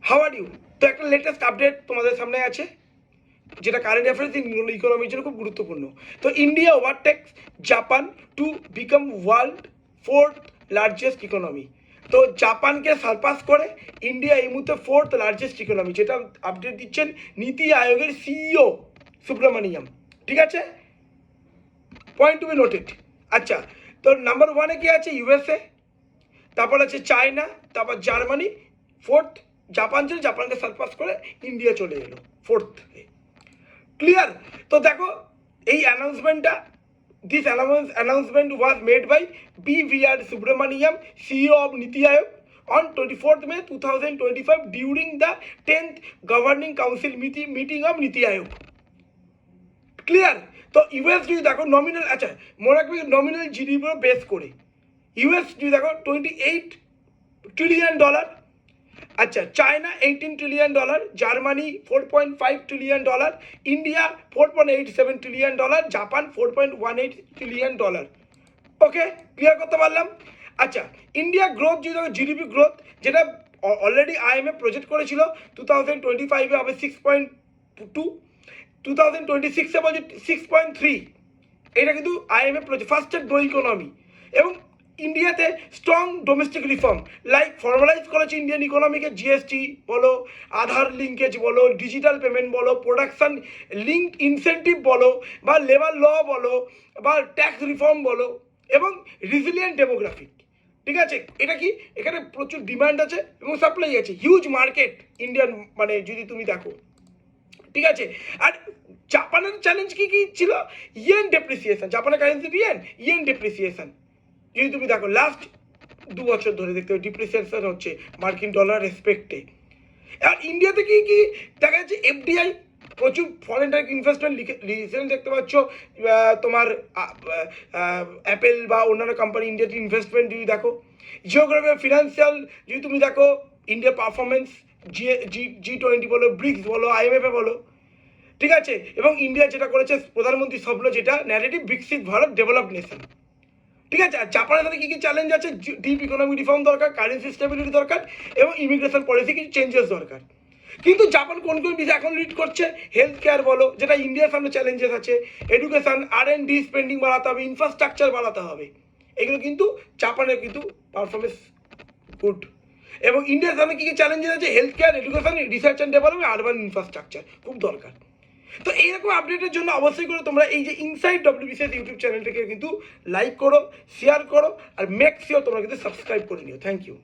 How are you? তো একটা latest update তোমাদের সামনে আছে, যেটা কারেন্ট অ্যাফেয়ার্স ইকোনমির জন্য খুব গুরুত্বপূর্ণ। তো India ওভারটেক্স Japan to become world fourth largest economy. তো জাপানকে সারপাস করে ইন্ডিয়া এই মুহূর্তে ফোর্থ লার্জেস্ট ইকোনমি, যেটা আপডেট দিচ্ছেন নীতি আয়োগের সিইও সুব্রমণিয়াম। ঠিক আছে, পয়েন্ট টু বি নোটেড। আচ্ছা, তো নাম্বার ওয়ানে কি আছে? ইউএসএ, তারপর আছে চায়না, তারপর জার্মানি, ফোর্থ জাপান ছিল, জাপানকে সারপাস করে ইন্ডিয়া চলে এলো ফোর্থ। ক্লিয়ার? তো দেখো এই অ্যানাউন্সমেন্টটা, this announcement was made by BVR Subramaniam, CEO of Niti Aayog, on 24th May 2025 during the 10th Governing Council meeting of Niti Aayog. Clear? তো US যদি দেখো নমিনাল, আচ্ছা মনে রাখবে নমিনাল জিডিপি বেস করে ইউএস যদি দেখো $28 ট্রিলিয়ন, আচ্ছা China $18 trillion, Germany $4.5 trillion, India $4.87 trillion, Japan $4.18 trillion. Okay, clear করতে পারলাম? আচ্ছা, ইন্ডিয়া গ্রোথ যদি দেখো, জিডিপি গ্রোথ যেটা অলরেডি আইএমএফ প্রজেক্ট করেছিল 2025-এ হবে 6.2, 2026-এ বলছে 6.3। এটা কিন্তু IMF project fastest grow economy. এবং ইন্ডিয়াতে strong domestic reform like formalise করেছে ইন্ডিয়ান ইকোনমিকে, জিএসটি বলো, আধার লিঙ্কেজ বলো, ডিজিটাল পেমেন্ট বলো, প্রোডাকশন লিঙ্ক ইনসেন্টিভ বলো, বা লেবার ল বলো, বা ট্যাক্স রিফর্ম বলো, এবং রিজিলিয়েন্ট ডেমোগ্রাফিক। ঠিক আছে, এটা কি এখানে প্রচুর ডিমান্ড আছে এবং সাপ্লাই আছে, হিউজ মার্কেট ইন্ডিয়ান, মানে যদি তুমি দেখো। ঠিক আছে, আর জাপানের চ্যালেঞ্জ কি কি ছিল? ইয়েন ডেপ্রিসিয়েশন, জাপানের কারেন্সি ইয়েন ডেপ্রিসিয়েশন যদি তুমি দেখো লাস্ট 2 বছর ধরে দেখতে হবে ডিপ্রিসিয়েশন হচ্ছে মার্কিন ডলার রেসপেক্টে। আর ইন্ডিয়াতে কি কি দেখা যাচ্ছে? এফডিআই, প্রচুর ফরেন ডাইরেক্ট ইনভেস্টমেন্ট রিসেন্ট দেখতে পাচ্ছ, তোমার অ্যাপেল বা অন্যান্য কোম্পানি ইন্ডিয়াতে ইনভেস্টমেন্ট যদি দেখো। জিওগ্রাফি ফিনান্সিয়াল যদি তুমি দেখো, ইন্ডিয়া পারফরমেন্স G20 বলো, ব্রিক্স বলো, আইএমএফ বলো। ঠিক আছে, এবং ইন্ডিয়া যেটা করেছে প্রধানমন্ত্রী স্বপ্ন, যেটা ন্যারেটিভ বিকশিত ভারত ডেভেলপড নেশন। ঠিক আছে, আর জাপানের সাথে কী কী চ্যালেঞ্জ আছে? ডিপ ইকোনমিক রিফর্ম দরকার, কারেন্সি স্টেবিলিটি দরকার, এবং ইমিগ্রেশন পলিসি কিছু চেঞ্জেস দরকার। কিন্তু জাপান কোন কোন বিষয় এখন লিড করছে? হেলথ কেয়ার বলো, যেটা ইন্ডিয়ার সামনে চ্যালেঞ্জেস আছে, এডুকেশন, R&D স্পেন্ডিং বাড়াতে হবে, ইনফ্রাস্ট্রাকচার বাড়াতে হবে। এগুলো কিন্তু জাপানের কিন্তু পারফরমেন্স গুড। এবং ইন্ডিয়ার সামনে কী কী চ্যালেঞ্জেস আছে? Health care, education, research and development, urban infrastructure খুব দরকার। তো এইরকম আপডেটের জন্য অবশ্যই করে তোমরা এই যে ইনসাইড ডব্লিউবিসিএস ইউটিউব চ্যানেলটাকে কিন্তু লাইক করো, শেয়ার করো, আর মেক শিওর তোমরা কিন্তু সাবস্ক্রাইব করে নিও। Thank you.